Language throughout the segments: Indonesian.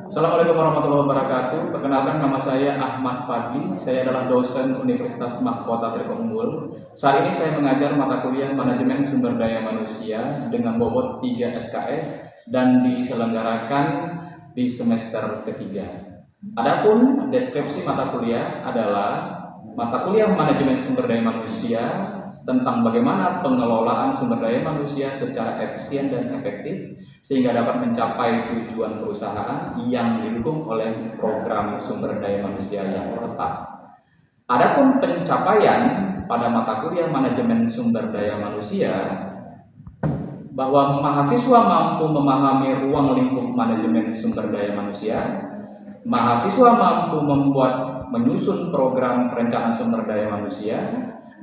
Assalamualaikum warahmatullahi wabarakatuh. Perkenalkan, nama saya Ahmad Fadli. Saya adalah dosen Universitas Mahkota Trikounggul. Saat ini saya mengajar mata kuliah Manajemen Sumber Daya Manusia dengan bobot 3 SKS dan diselenggarakan di semester ketiga. Adapun deskripsi mata kuliah adalah mata kuliah Manajemen Sumber Daya Manusia tentang bagaimana pengelolaan sumber daya manusia secara efisien dan efektif sehingga dapat mencapai tujuan perusahaan yang didukung oleh program sumber daya manusia yang tepat. Adapun pencapaian pada mata kuliah Manajemen Sumber Daya Manusia, bahwa mahasiswa mampu memahami ruang lingkup manajemen sumber daya manusia, mahasiswa mampu menyusun program perencanaan sumber daya manusia,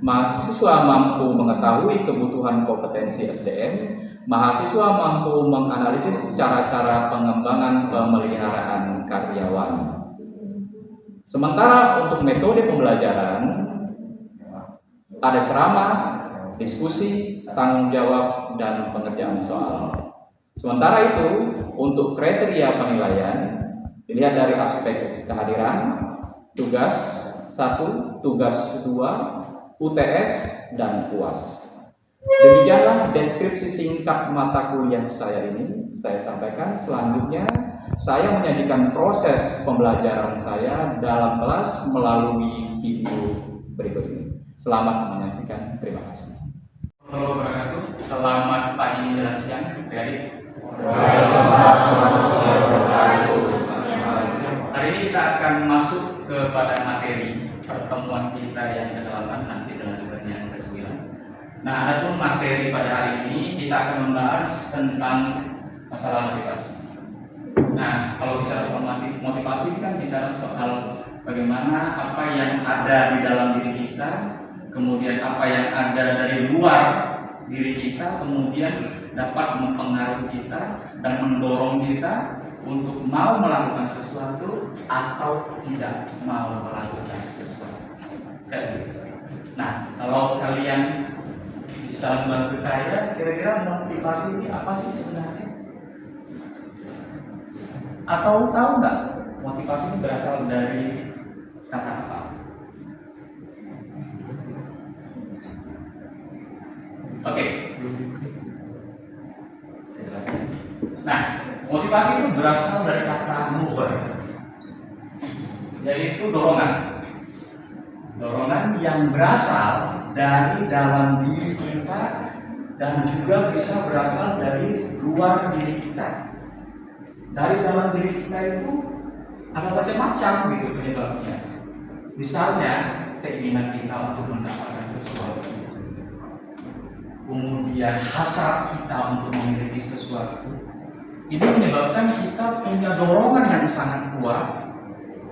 mahasiswa mampu mengetahui kebutuhan kompetensi SDM, mahasiswa mampu menganalisis cara-cara pengembangan pemeliharaan karyawan. Sementara untuk metode pembelajaran, ada ceramah, diskusi, tanggung jawab, dan pengerjaan soal. Sementara itu, untuk kriteria penilaian, dilihat dari aspek kehadiran, tugas 1, tugas 2, UTS, dan UAS. Demikianlah deskripsi singkat mata kuliah saya ini. Saya sampaikan. Selanjutnya, saya menyajikan proses pembelajaran saya dalam kelas melalui video berikut ini. Selamat menyaksikan. Terima kasih. Assalamualaikum warahmatullahi wabarakatuh. Selamat pagi, menjelang siang, adik-adik. Hari ini kita akan masuk kepada materi pertemuan kita yang ke-8 nanti dalam debatnya yang ke-9. Nah, adapun materi pada hari ini kita akan membahas tentang masalah motivasi. Nah, kalau bicara soal motivasi kan bicara soal bagaimana apa yang ada di dalam diri kita, kemudian apa yang ada dari luar diri kita, kemudian dapat mempengaruhi kita dan mendorong kita untuk mau melakukan sesuatu atau tidak mau melakukan sesuatu. Nah, kalau kalian bisa membantu saya, kira-kira motivasi ini apa sih sebenarnya? Atau tahu nggak motivasi ini berasal dari kata apa? Oke. Saya jelaskan. Nah, motivasi itu berasal dari kata mover, yaitu dorongan. Dorongan yang berasal dari dalam diri kita dan juga bisa berasal dari luar diri kita. Dari dalam diri kita itu ada macam-macam gitu penyebabnya. Misalnya keinginan kita untuk mendapatkan sesuatu, kemudian hasrat kita untuk memiliki sesuatu. Ini menyebabkan kita punya dorongan yang sangat kuat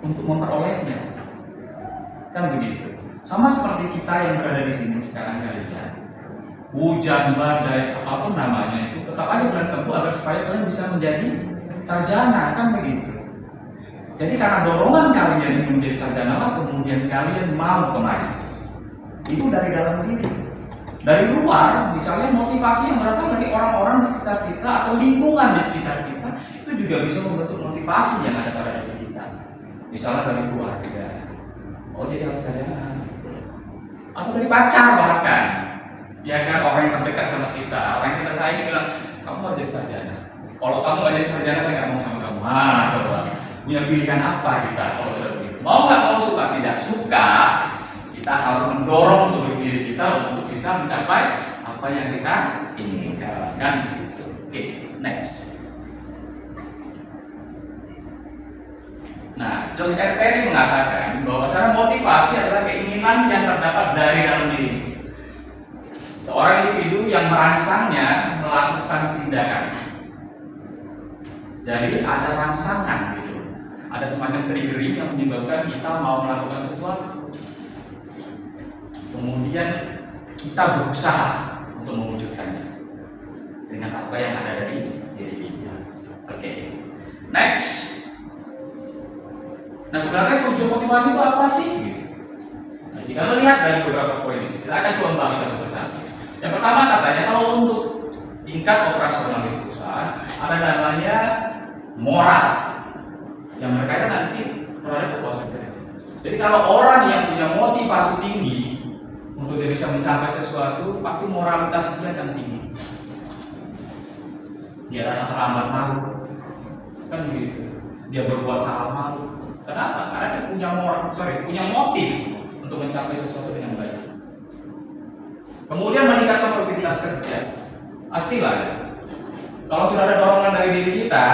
untuk memperolehnya. Kan begitu. Sama seperti kita yang berada di sini sekarang kalian. Hujan, badai, apapun namanya itu tetap ada bulan tebu agar supaya kalian bisa menjadi sarjana, kan begitu. Jadi karena dorongan kalian menjadi sarjana lah, kemudian kalian mau kemari. Itu dari dalam diri. Dari luar, misalnya motivasi yang berasal dari orang-orang di sekitar kita atau lingkungan di sekitar kita, itu juga bisa membentuk motivasi yang ada pada diri kita. Misalnya dari keluarga, oh jadi harus sarjana, atau dari pacar bahkan, ya kan, orang yang terdekat sama kita, orang yang kita sayang bilang, kamu harus jadi sarjana. Kalau kamu nggak jadi sarjana, saya nggak mau sama kamu. Ah, coba punya pilihan apa kita kalau sudah begitu? Mau nggak, mau suka tidak suka, kita harus mendorong tubuh diri kita untuk bisa mencapai apa yang kita inginkan. Kan? Oke, next. Nah, Joseph R. Perry mengatakan bahwa motivasi adalah keinginan yang terdapat dari dalam diri. Seorang individu yang merangsangnya melakukan tindakan. Jadi ada rangsangan gitu. Ada semacam triggering yang menyebabkan kita mau melakukan sesuatu. Kemudian kita berusaha untuk mewujudkannya dengan apa yang ada dari diri kita. Oke. Next. Nah, sebenarnya tujuan motivasi itu apa sih? Nah, jika melihat dari beberapa poin ini, kita akan coba bahas satu persatu. Yang pertama katanya kalau untuk tingkat operasional di perusahaan ada namanya moral. yang berkaitan nanti terhadap kepuasan kerja. Jadi kalau orang yang punya motivasi tinggi untuk dia bisa mencapai sesuatu, pasti moralitas dia akan tinggi. Dia akan terlambat malu, kan begitu. Dia berbuat salah malu. Kenapa? Karena dia punya motif untuk mencapai sesuatu dengan baik. Kemudian meningkatkan produktivitas kerja. Pastilah. Kalau sudah ada dorongan dari diri kita,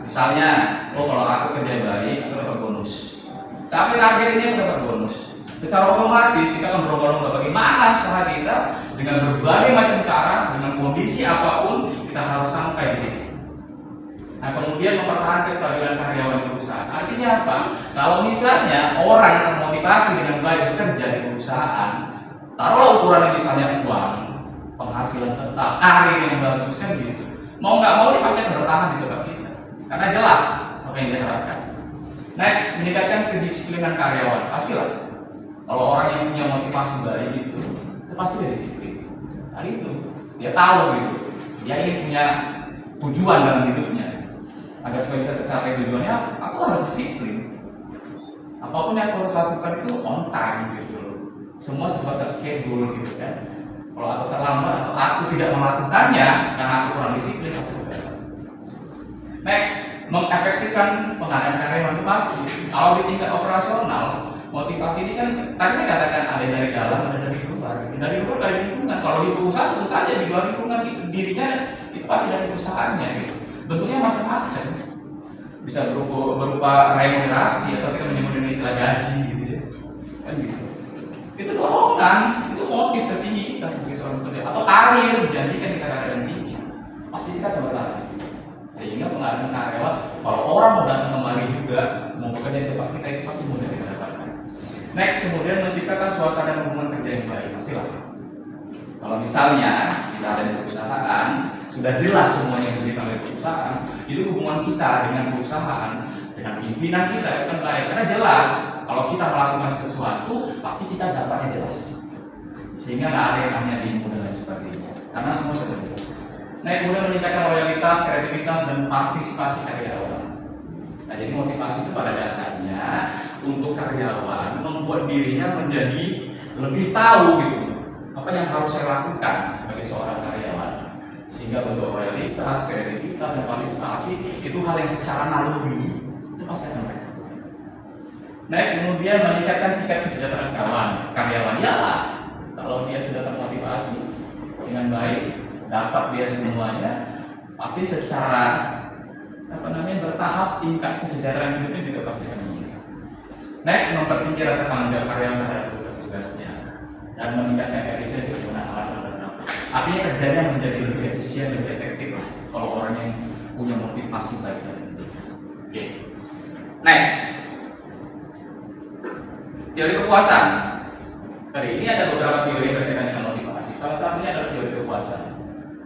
misalnya, kalau aku kerja baik, aku dapat bonus. Capai target ini aku dapat bonus. Secara otomatis kita akan berlomba-lomba bagaimana usaha kita dengan berbagai macam cara, dengan kondisi apapun kita harus sampai di situ. Nah, kemudian mempertahankan kestabilan karyawan di perusahaan. Artinya apa? Kalau misalnya orang yang termotivasi dengan baik bekerja di perusahaan, taruhlah ukurannya misalnya uang, penghasilan tetap, karir yang bagus kan gitu. Mau nggak mau dia pasti akan bertahan di tempat kita, karena jelas apa yang dia harapkan. Next, meningkatkan kedisiplinan karyawan. Pastilah. Kalau orang yang punya motivasi baik itu pasti dia disiplin. Nah itu, dia tahu gitu. Dia ingin punya tujuan dalam hidupnya. Agar supaya bisa tercapai tujuannya, aku harus disiplin. Apapun yang aku harus lakukan itu on time gitu loh. Semua sebatas schedule gitu kan. Kalau aku terlambat atau aku tidak melakukannya karena aku kurang disiplin, pasti gagal. Next, mengefektifkan pengadaan karyawan itu pasti. Kalau di tingkat operasional, motivasi ini kan tadi saya katakan ada dari dalam, ada dari luar. Dari luar dari lingkungan. Kalau di perusahaan tentu saja di luar lingkungan dirinya itu pasti dari perusahaannya gitu. Bentuknya macam-macam. Bisa berupa remunerasi atau kita menyebut dengan istilah gaji gitu ya. Kan gitu. Itu dorongan, itu motif tertinggi kita sebagai seorang pekerja atau karir dijanjikan kita karir yang tinggi. Pasti kita akan bertahan di situ. Sehingga pengadaan karyawan, kalau orang mau datang kembali juga mau bekerja di tempat kita itu pasti mudah kita dapatkan. Next, kemudian menciptakan suasana hubungan kerja yang baik, pastilah. Kalau misalnya kita ada di perusahaan, sudah jelas semuanya yang diberikan oleh perusahaan, itu hubungan kita dengan perusahaan, dengan pimpinan kita itu kan baik. Karena jelas, kalau kita melakukan sesuatu, pasti kita dapatnya jelas. Sehingga nggak ada yang namanya demo dan lain sebagainya. Karena semua sudah jelas. Nah, kemudian meningkatkan loyalitas, kreativitas, dan partisipasi karyawan. Nah, jadi motivasi itu pada dasarnya untuk karyawan membuat dirinya menjadi lebih tahu gitu apa yang harus saya lakukan sebagai seorang karyawan, sehingga bentuk loyalitas, kreativitas, dan partisipasi itu hal yang secara naluri itu pasti akan mereka. Next, kemudian meningkatkan tingkat kesejahteraan karyawan. Ya, kalau dia sudah termotivasi dengan baik, dapat dia semuanya, pasti secara bertahap tingkat kesejahteraan hidupnya juga pasti akan meningkat. Next, mempertinggi rasa tanggung jawab karyawan terhadap tugas-tugasnya dan meningkatkan efisiensi penggunaan alat dan barang. Artinya kerjanya menjadi lebih efisien, lebih efektif lah kalau orang yang punya motivasi baik tadi. Oke. Next, teori kepuasan. Kali ini ada beberapa teori yang berkaitan dengan motivasi. Salah satunya adalah teori kepuasan.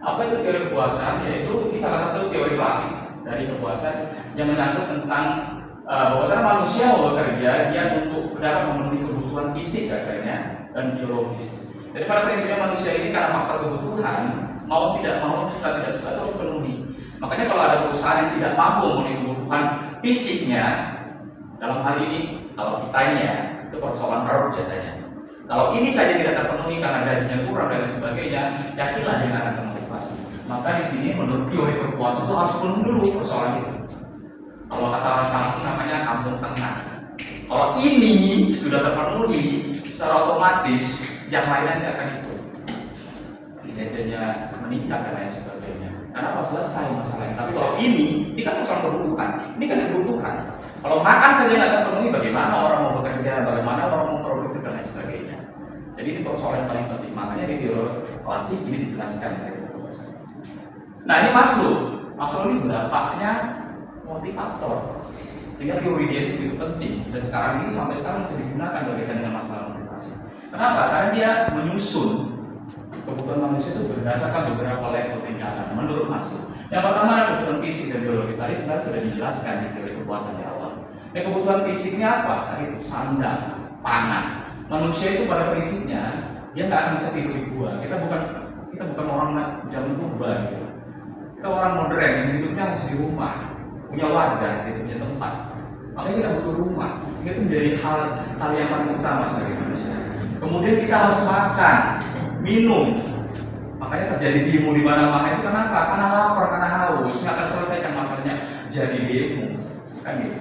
Apa itu teori kepuasan? Yaitu ini salah satu teori klasik dari kepuasan yang menyangkut tentang bahwasanya manusia mau bekerja dia untuk dapat memenuhi kebutuhan fisik katanya dan biologis. Jadi pada prinsipnya manusia ini karena faktor kebutuhan mau tidak mau suka tidak suka harus penuhi. Makanya kalau ada perusahaan yang tidak mampu memenuhi kebutuhan fisiknya, dalam hal ini kalau kita ini ya itu persoalan perut biasanya. Kalau ini saja tidak terpenuhi karena gajinya kurang dan sebagainya, yakinlah dia akan termotivasi. Maka di sini menurut teori kepuasan itu harus penuhi dulu persoalan itu. Kalau kata orang kampung namanya kampung tengah. Kalau ini sudah terpenuhi, secara otomatis yang lainnya akan ikut. Kinerjanya meningkat dan lain sebagainya. Karena pas selesai masalahnya. Tapi kalau ini kan persoalan kebutuhan. Ini kan kebutuhan. Kalau makan saja nggak terpenuhi, bagaimana orang mau bekerja, bagaimana orang mau produktif dan lain sebagainya. Jadi ini persoalan yang paling penting. Makanya di teori klasik ini dijelaskan dari kepuasan. Nah ini Maslow. Maslow ini bapaknya motivator. Sehingga teori dia itu begitu penting. Dan sekarang ini sampai sekarang masih digunakan berkaitan dengan masalah motivasi. Kenapa? Karena dia menyusun kebutuhan manusia itu berdasarkan beberapa level tingkatan menurut Maslow. Yang pertama adalah kebutuhan fisik dan biologis. Tadi sebenarnya sudah dijelaskan di teori kepuasan di awal. Dan kebutuhan fisiknya apa? Tadi itu sandang, pangan. Manusia itu pada prinsipnya dia nggak akan bisa tidur di gua. Kita bukan orang zaman purba gitu. Kita orang modern yang hidupnya harus di rumah, punya wadah, punya tempat. Makanya kita butuh rumah. Itu menjadi hal yang paling utama sebagai manusia. Kemudian kita harus makan, minum. Makanya terjadi demo di mana-mana itu kenapa? Karena lapar, karena haus. Nggak akan selesaikan masalahnya jadi demo, kan gitu.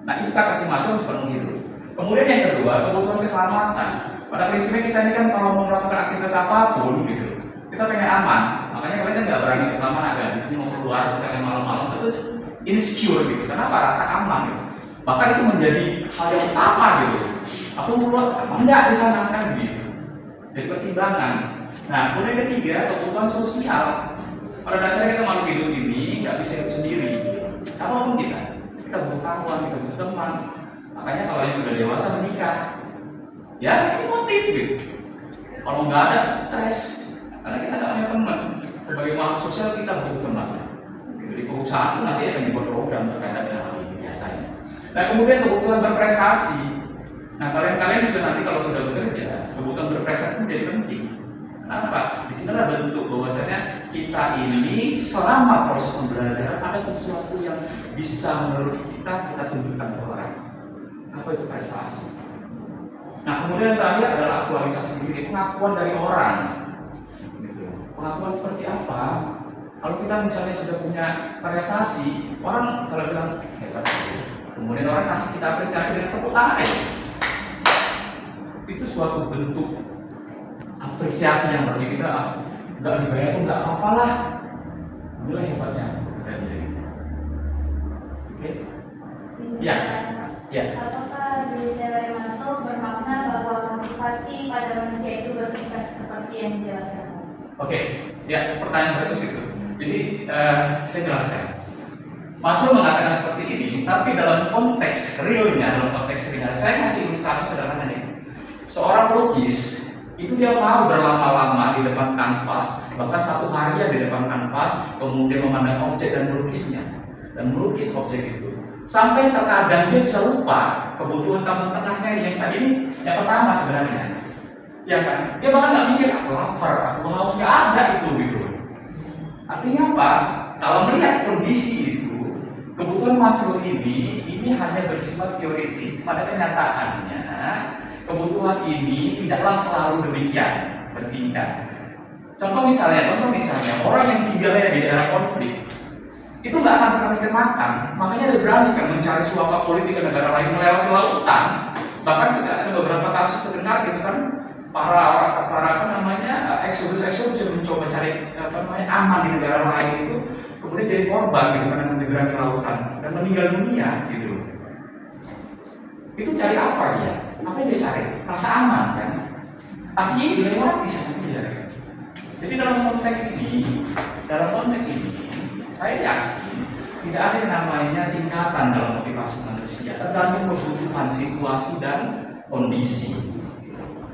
Nah itu kata si Maslow sepenuh hidup. Kemudian yang kedua, kebutuhan keselamatan. Pada prinsipnya kita ini kan kalau mau melakukan aktivitas apapun gitu, kita pengen aman. Makanya kalian kan nggak berani kemana-mana, agak di sini mau keluar misalnya malam-malam terus insecure gitu. Kenapa? Rasa aman gitu. Bahkan itu menjadi hal yang utama gitu. Aku keluar, enggak di sana kan gitu. Jadi pertimbangan. Nah, kemudian ketiga, kebutuhan sosial. Pada dasarnya kita makhluk hidup ini nggak bisa hidup sendiri. Apapun kita butuh kawan, kita butuh teman. Makanya kalau yang sudah dewasa menikah, ya ini motif gitu. Kalau nggak ada stres, karena kita nggak punya teman. Sebagai makhluk sosial kita butuh teman. Di perusahaan itu nanti akan dibuat program terkait dengan hal ini biasanya. Nah, kemudian kebutuhan berprestasi. Nah, kalian juga nanti kalau sudah bekerja, kebutuhan berprestasi menjadi penting. Kenapa? Di sini ada bentuk bahwasanya kita ini selama proses pembelajaran ada sesuatu yang bisa menurut kita tunjukkan ke orang. Apa itu prestasi? Nah, kemudian yang terakhir adalah aktualisasi diri, pengakuan dari orang. Pengakuan seperti apa? Kalau kita misalnya sudah punya prestasi, orang kalau bilang hebat, kemudian orang kasih kita apresiasi dengan tepuk tangan aja. Itu suatu bentuk apresiasi yang bagi kita nggak dibayar pun nggak apa-apalah. Itulah hebatnya dari diri. Oke? Ya. Ya. Apakah dari teori Maslow bermakna bahwa motivasi pada manusia itu bertingkat seperti yang dijelaskan? Oke, ya pertanyaan bagus itu. Jadi saya jelaskan. Maslow mengatakan seperti ini, tapi dalam konteks realnya, saya kasih ilustrasi sederhana nih. Seorang pelukis itu dia mau berlama-lama di depan kanvas, bahkan satu hari di depan kanvas, kemudian memandang objek dan melukisnya, dan melukis objek itu. Sampai terkadang dia bisa lupa kebutuhan kampung tengahnya yang tadi ini yang pertama sebenarnya. Ya kan? Dia bahkan nggak mikir aku lapar, aku haus, nggak ada itu gitu. Artinya apa? Kalau melihat kondisi itu, kebutuhan Maslow ini hanya bersifat teoritis. Pada kenyataannya, kebutuhan ini tidaklah selalu demikian bertingkat. Contoh misalnya orang yang tinggalnya di daerah konflik itu nggak akan pernah mikir makan, makanya dia berani kan mencari suaka politik ke negara lain melewati lautan. Bahkan kita ada beberapa kasus terdengar gitu kan, para eksodus yang mencoba cari aman di negara lain itu kemudian jadi korban gitu karena menyeberangi lautan dan meninggal dunia gitu. Itu cari apa dia? Apa yang dia cari? Rasa aman kan? Artinya ini dilewati sama dia. Jadi dalam konteks ini, saya yakin tidak ada yang namanya tingkatan dalam motivasi manusia, tergantung kebutuhan situasi dan kondisi.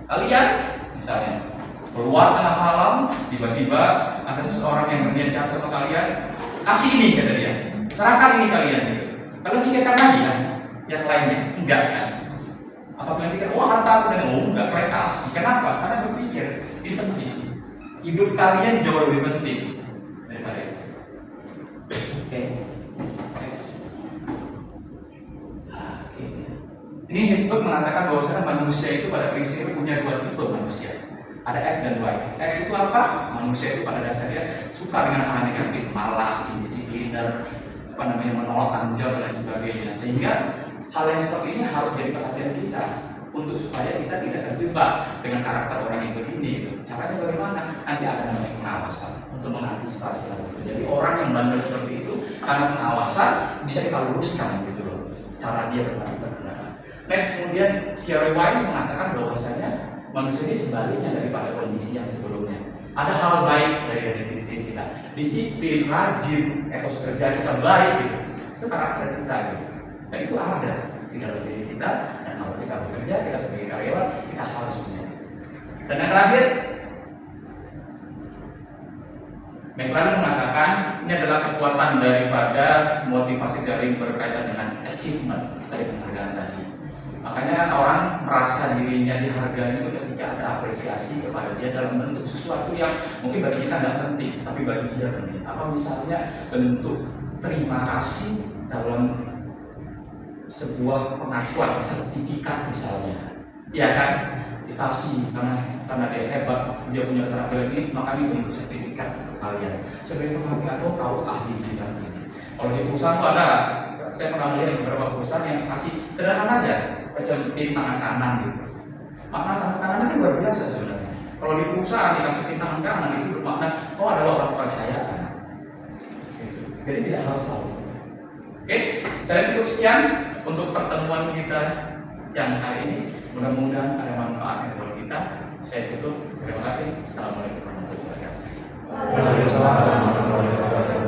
Kalian misalnya keluar tengah malam, tiba-tiba ada seseorang yang berniat jahat sama kalian, kasih ini kata dia, serahkan ini kalian. Kalian pikirkan lagi kan yang lainnya? Enggak kan? Apa kalian pikir, wah harta aku dan enggak, kalian kasih. Kenapa? Karena berpikir ini penting. Hidup kalian jauh lebih penting daripada itu. Oke. Next. Ini Hesburg mengatakan bahwasanya manusia itu pada prinsipnya punya dua tipe manusia. Ada X dan Y. X itu apa? Manusia itu pada dasarnya suka dengan hal negatif, malas, indisipliner, menolak tanggung jawab dan lain sebagainya. Sehingga hal yang seperti ini harus jadi perhatian kita untuk supaya kita tidak terjebak dengan karakter orang yang begini. Caranya bagaimana? Nanti ada namanya pengawasan untuk mengantisipasi hal itu. Jadi orang yang bandel seperti itu karena pengawasan bisa kita luruskan gitu loh. Cara dia bertindak. Next, kemudian teori Y mengatakan bahwasanya manusia ini sebaliknya daripada kondisi yang sebelumnya. Ada hal baik dari diri kita, disiplin, rajin, etos kerja kita baik gitu. Itu karakter kita gitu. Dan itu ada di dalam diri kita, dan kalau kita bekerja, kita sebagai karyawan, kita harus punya. Dan yang terakhir, McLaren mengatakan ini adalah kekuatan daripada motivasi dari berkaitan dengan achievement dari penghargaan tadi. Makanya orang merasa dirinya dihargai itu ketika ada apresiasi kepada dia dalam bentuk sesuatu yang mungkin bagi kita tidak penting, tapi bagi dia penting. Apa misalnya bentuk terima kasih dalam sebuah pengakuan sertifikat misalnya, ya kan, dikasih karena dia hebat, dia punya keterampilan ini, maka ini untuk sertifikat ke kalian. Sebagai penghargaan tahu ahli di bidang ini. Kalau di perusahaan itu ada, saya pernah melihat beberapa perusahaan yang kasih sederhana aja, kejepit tangan kanan gitu. Makna tangan kanan ini luar biasa sebenarnya. Kalau di perusahaan dikasih pin tangan kanan itu bermakna adalah orang kepercayaan. Jadi tidak harus tahu. Oke, saya cukup sekian untuk pertemuan kita yang hari ini. Mudah-mudahan ada manfaatnya buat kita. Saya tutup. Terima kasih. Assalamualaikum warahmatullahi wabarakatuh. Waalaikumsalam warahmatullahi wabarakatuh.